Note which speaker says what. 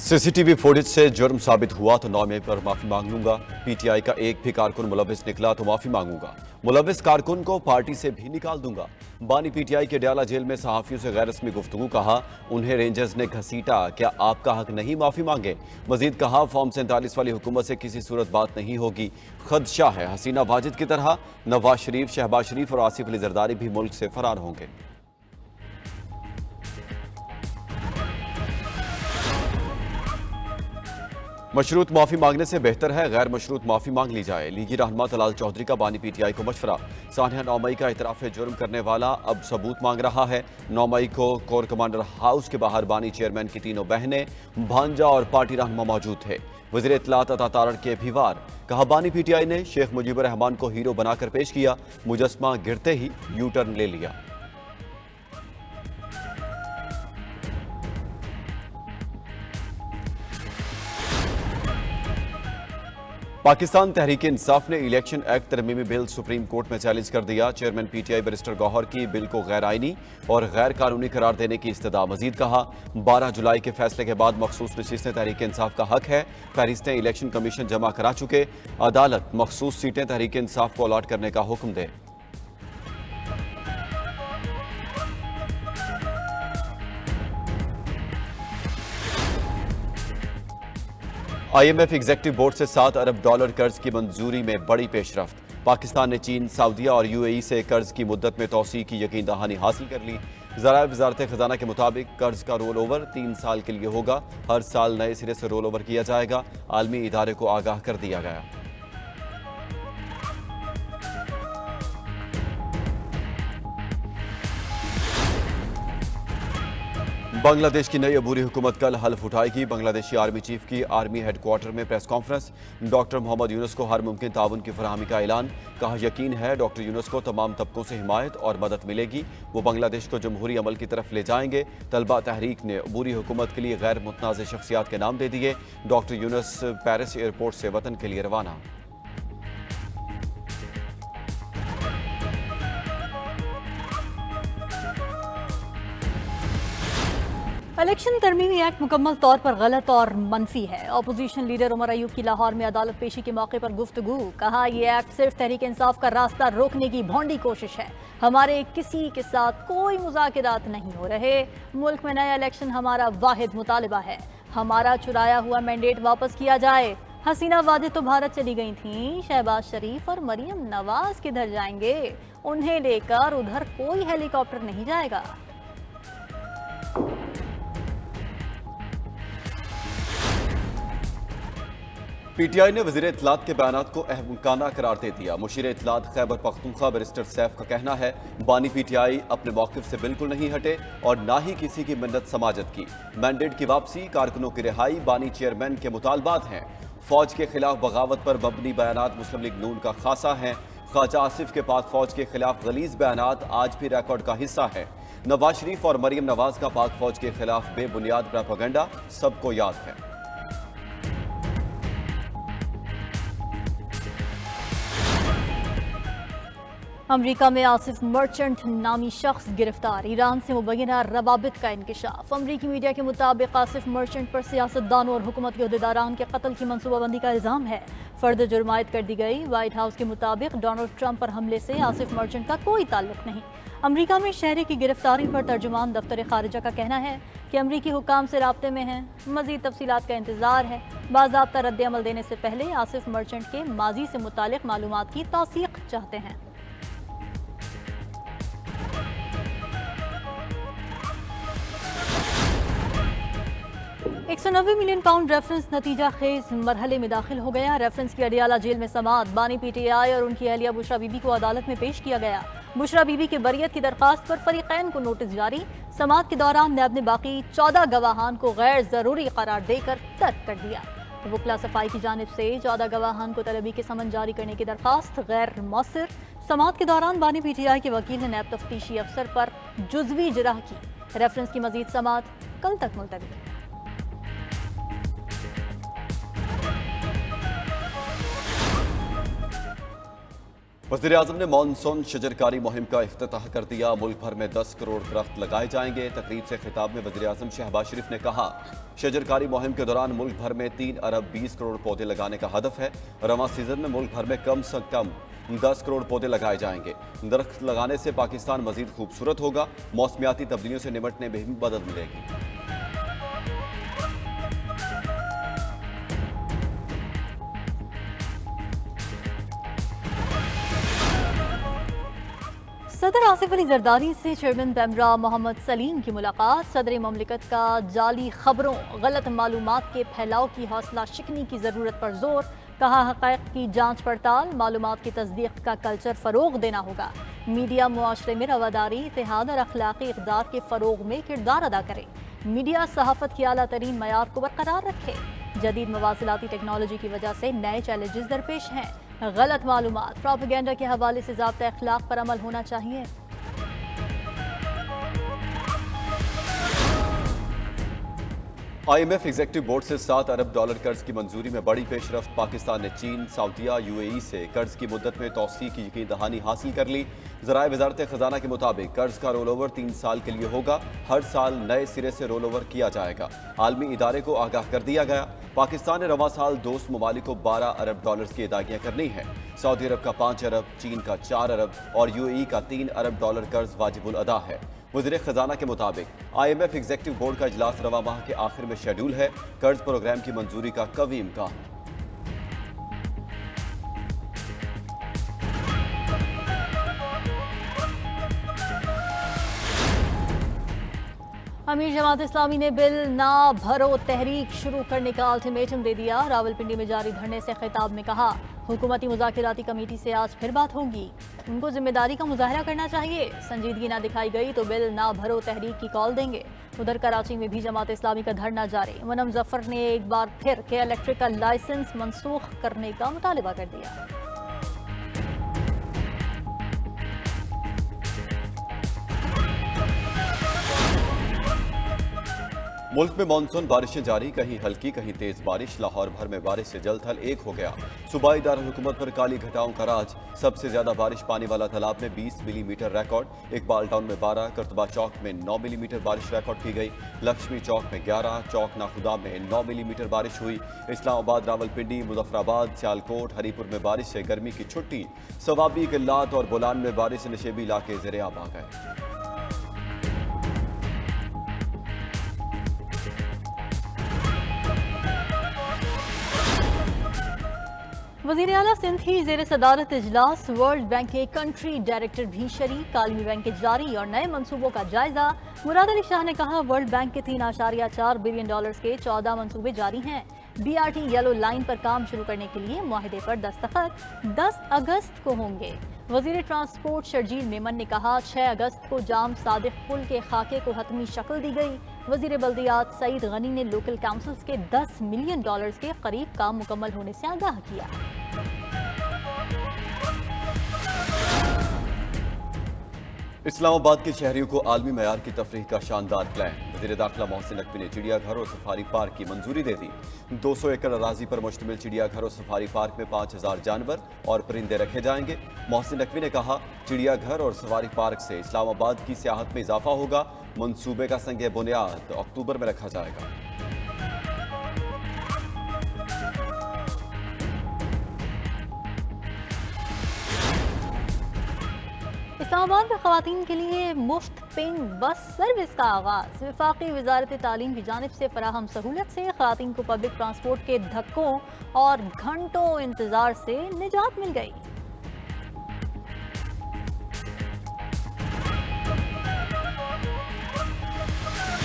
Speaker 1: CCTV footage से जुर्म साबित हुआ तो 9 मई पर माफी मांग लूंगा। पीटीआई का एक भी कारकुन मुलविस निकला तो माफी मांगूंगा। मुलविस कारकुन को पार्टी से भी निकाल दूंगा। बानी पीटीआई के डयाला जेल में सहाफियों से गैर रस्मी गुफ्तगू, कहा उन्हें रेंजर्स ने घसीटा, क्या आपका हक नहीं माफी मांगे। मजीद कहा फॉर्म 47 वाली हुकूमत से किसी सूरत बात नहीं होगी, खदशा है हसीना वाजिद की तरह नवाज शरीफ, शहबाज शरीफ और आसिफ अली जरदारी भी मुल्क से फरार होंगे। मशरूत माफी मांगने से बेहतर है गैर मशरूत माफी मांग ली जाए। लीगी रहनुमा तलाल चौधरी का बानी पीटीआई को मशवरा। सानिया 9 मई का इतराफ जुर्म करने वाला अब सबूत मांग रहा है। 9 मई को कोर कमांडर हाउस के बाहर बानी चेयरमैन की तीनों बहनें, भांजा और पार्टी रहनुमा मौजूद थे। वज़ीर इत्तलात अता तारड़ के भी वार, कहा बानी पीटीआई ने शेख मुजीबुर रहमान को हीरो बनाकर पेश किया, मुजस्मा गिरते ही यू टर्न ले लिया। पाकिस्तान तहरीक इंसाफ ने इलेक्शन एक्ट तरमीमी बिल सुप्रीम कोर्ट में चैलेंज कर दिया। चेयरमैन पीटीआई बैरिस्टर गौहर की बिल को गैर आईनी और गैर कानूनी करार देने की इस्तदा। मजीद कहा 12 जुलाई के फैसले के बाद मखसूस नशीस्तें तहरीक इंसाफ का हक है। फहरिस्तें इलेक्शन कमीशन जमा करा चुके, अदालत मखसूस सीटें तहरीक इंसाफ को अलॉट करने का हुक्म दे। IMF एग्जीक्यूटिव बोर्ड से $7 अरब कर्ज की मंजूरी में बड़ी पेशरफ्त। पाकिस्तान ने चीन, सऊदीया और UAE से कर्ज की मुद्दत में तौसीक की यकीन दहानी हासिल कर ली। ज़राए वज़ारत खजाना के मुताबिक कर्ज का रोल ओवर 3 साल के लिए होगा। हर साल नए सिरे से रोल ओवर किया जाएगा। आलमी इदारे को आगाह कर दिया गया। बांग्लादेश की नई अबूरी हुकूमत कल हल्फ उठाएगी। बांग्लादेशी आर्मी चीफ की आर्मी हेडक्वार्टर में press conference. Doctor Mohammad Yunus को हर मुमकिन ताउन की फराहमी का ऐलान। कहा यकीन है डॉक्टर यूनुस को तमाम तबकों से हिमायत और मदद मिलेगी। वो बांग्लादेश को जमहूरी अमल की तरफ ले जाएंगे। तलबा तहरीक ने अबूरी हुकूमत के लिए गैर मुतनाज़ शख्सियात के नाम दे दिए। डॉक्टर यूनुस पेरिस एयरपोर्ट से वतन के लिए रवाना।
Speaker 2: इलेक्शन तरमीमी एक्ट मुकम्मल तौर पर गलत और मनफी है। अपोजिशन लीडर उमर अयूब की लाहौर में अदालत पेशी के मौके पर गुफ्तगू, कहा यह एक्ट सिर्फ तहरीक इंसाफ का रास्ता रोकने की भोंडी कोशिश है। हमारे किसी के साथ कोई मुज़ाकरात नहीं हो रहे। मुल्क में नया इलेक्शन हमारा वाहिद मुतालिबा है। हमारा चुराया हुआ मैंडेट वापस किया जाए। हसीना वाजिद तो भारत चली गई थीं, शहबाज शरीफ और मरियम नवाज किधर जाएंगे? उन्हें लेकर उधर कोई हेलीकॉप्टर नहीं जाएगा।
Speaker 1: पीटीआई ने वज़ीर इत्तलात के बयानात को अहमकाना करार दे दिया। मुशीर इत्तलात खैबर पख्तूनख्वा बैरिस्टर सैफ का कहना है बानी पीटीआई अपने मौक़िफ़ से बिल्कुल नहीं हटे और ना ही किसी की मिन्नत समाजत की। मैंडेट की वापसी, कारकुनों की रिहाई बानी चेयरमैन के मुतालबात हैं। फौज के खिलाफ बगावत पर मबनी बयानात मुस्लिम लीग नून का खासा है। ख्वाजा आसिफ के पाक फौज के खिलाफ गलीज बयानात आज भी रिकॉर्ड का हिस्सा है। नवाज शरीफ और मरियम नवाज का पाक फौज के खिलाफ बेबुनियाद प्रोपेगेंडा सबको याद है।
Speaker 2: अमरीका में आसिफ मर्चेंट नामी शख्स गिरफ्तार। ईरान से मुबैना रवाबित का इंकशाफ। अमरीकी मीडिया के मुताबिक आसिफ मर्चेंट पर सियासतदानों और हुकूमत के अहदेदारान के कत्ल की मनसूबाबंदी का इल्ज़ाम है। फर्द जुर्म आयद कर दी गई। व्हाइट हाउस के मुताबिक डोनाल्ड ट्रंप पर हमले से आसिफ मर्चेंट का कोई ताल्लुक नहीं। अमरीका में शहरी की गिरफ्तारी पर तर्जुमान दफ्तर खारिजा का कहना है कि अमरीकी हुकाम से राब्ते में हैं। मजीद तफसीलात का इंतजार है। बाज़ाब्ता रद्द अमल देने से पहले आसिफ मर्चेंट के माजी से मुतालिक मालूमात की तौसीक चाहते हैं। 190 मिलियन पाउंड रेफरेंस नतीजा खेज मरहले में दाखिल हो गया। रेफरेंस की अडियाला जेल में समात। बानी पीटीआई और उनकी अहलिया बुशरा बीबी को अदालत में पेश किया गया। बुशरा बीबी के बरियत की दरखास्त पर फरीकैन को नोटिस जारी। समात के दौरान नैब ने बाकी 14 गवाहान को गैर जरूरी करार देकर तर्क कर दिया। वकला सफाई की जानिब से 14 गवाहान को तलबी के समन जारी करने की दरखास्त गैर मौसर। समात के दौरान बानी पीटीआई के वकील ने नैब तफ्तीशी अफसर पर जुज़वी जराह की। रेफरेंस की मजीद समात कल तक मुलतवी।
Speaker 1: वज़ीर-ए-आज़म ने मानसून शजरकारी मुहिम का इफ्तिताह कर दिया। मुल्क भर में 10 करोड़ दरख्त लगाए जाएंगे। तकरीब से खिताब में वज़ीर-ए-आज़म शहबाज शरीफ ने कहा, शजरकारी मुहिम के दौरान मुल्क भर में 3 अरब 20 करोड़ पौधे लगाने का हदफ है। रवां सीजन में मुल्क भर में कम से कम 10 करोड़ पौधे लगाए जाएंगे। दरख्त लगाने से पाकिस्तान मजीद खूबसूरत होगा। मौसमियाती तब्दीलियों से निपटने में भी मदद मिलेगी।
Speaker 2: सदर आसिफ अली जरदारी से चेयरमैन पैमरा मोहम्मद सलीम की मुलाकात। सदर ममलिकत का जाली खबरों, गलत मालूमात के फैलाव की हौसला शिकनी की ज़रूरत पर जोर। कहा, हक़ाइक़ की जांच पड़ताल, मालूमात की तस्दीक का कल्चर फ़रोग़ देना होगा। मीडिया मुआशरे में रवादारी, इत्तेहाद और अखलाक़ी इक़दार के फ़रोग़ में किरदार अदा करे। मीडिया सहाफ़त की आला तरीन मयार को बरकरार रखे। जदीद मवासिलाती टेक्नोलॉजी की वजह से नए चैलेंजेस दरपेश हैं। गलत मालूमात, प्रोपेगेंडा के हवाले से ज़ाब्ता अखलाक पर अमल होना चाहिए।
Speaker 1: IMF एग्जीक्यूटिव बोर्ड से $7 अरब कर्ज की मंजूरी में बड़ी पेशरफ्त। पाकिस्तान ने चीन, सऊदीया, UAE से कर्ज की मुद्दत में तौसी की यकीन दहानी हासिल कर ली। ज़राए वज़ारत ख़जाना के मुताबिक कर्ज का रोल ओवर 3 साल के लिए होगा। हर साल नए सिरे से रोल ओवर किया जाएगा। आलमी इदारे को आगाह कर दिया गया। पाकिस्तान ने रवां साल दोस्त ममालिक को $12 अरब की अदायगियाँ करनी है। सऊदी अरब का 5 अरब, चीन का 4 अरब और UAE का $3 अरब कर्ज वाजिबुल अदा है। वज़ीर ख़जाना के मुताबिक IMF एग्जीक्यूटिव बोर्ड का इजलास रवा माह के आखिर में शेड्यूल है। कर्ज प्रोग्राम की मंजूरी का कवी इम्कान।
Speaker 2: अमीर जमात इस्लामी ने बिल ना भरो तहरीक शुरू करने का अल्टीमेटम दे दिया। रावलपिंडी में जारी धरने से खिताब में कहा, हुकूमती मुज़ाकिराती कमेटी से आज फिर बात होगी। उनको जिम्मेदारी का मुजाहरा करना चाहिए। संजीदगी ना दिखाई गई तो बिल ना भरो तहरीक की कॉल देंगे। उधर कराची में भी जमात इस्लामी का धरना जारी। मुनम जफर ने एक बार फिर के इलेक्ट्रिक का लाइसेंस मनसूख करने का मुतालिबा कर दिया।
Speaker 1: मुल्क में मानसून बारिशें जारी, कहीं हल्की कहीं तेज बारिश। लाहौर भर में बारिश से जल थल एक हो गया। सूबाई दारुल हुकूमत पर काली घटाओं का राज। सबसे ज्यादा बारिश पानी वाला तालाब में 20 मिलीमीटर रिकॉर्ड। इकबाल टाउन में 12, करतबा चौक में 9 मिलीमीटर बारिश रिकॉर्ड की गई। लक्ष्मी चौक में 11, चौक नाखुदा में 9 मिलीमीटर बारिश हुई। इस्लामाबाद, रावलपिंडी, मुजफ्फराबाद, सियालकोट, हरीपुर में बारिश से गर्मी की छुट्टी। सवाबी, किल्लात और बोलान में बारिश से नशेबी इलाके ज़ेरे-आब आ गए।
Speaker 2: वज़ीर आला सिंध की ज़ेर सदारत इजलास। वर्ल्ड बैंक के कंट्री डायरेक्टर भी शरीक। आलमी बैंक के जारी और नए मंसूबों का जायजा। मुराद अली शाह ने कहा, वर्ल्ड बैंक के $3.4 बिलियन के 14 मंसूबे जारी हैं। BRT येलो लाइन पर काम शुरू करने के लिए मुआहदे पर दस्तखत 10 अगस्त को होंगे। वज़ीर ट्रांसपोर्ट शर्जील मेमन ने कहा, 6 अगस्त को जाम सादिक पुल के खाके को हतमी शक्ल दी गई। वज़ीर बल्दियात सईद गनी ने लोकल काउंसिल्स के $10 मिलियन के करीब काम मुकम्मल होने से आगाह किया।
Speaker 1: इस्लामाबाद के शहरियों को आलमी मयार की तफरीह का शानदार प्लान। वज़ीर दाखिला मोहसिन नकवी ने चिड़ियाघर और सफारी पार्क की मंजूरी दे दी। 200 एकड़ अराजी पर मुश्तमिल चिड़ियाघर और सफारी पार्क में 5000 जानवर और परिंदे रखे जाएंगे। मोहसिन नकवी ने कहा, चिड़ियाघर और सफारी पार्क से इस्लामाबाद की सियाहत में इजाफा होगा। मंसूबे का संग बुनियाद अक्टूबर में रखा जाएगा।
Speaker 2: इस्लामाबाद में खवातीन के लिए मुफ्त पिंक बस सर्विस का आगाज। वफाकी वजारत तालीम की जानिब से फराहम सहूलत से खवातीन को पब्लिक ट्रांसपोर्ट के धक्कों और घंटों इंतजार से निजात मिल गई।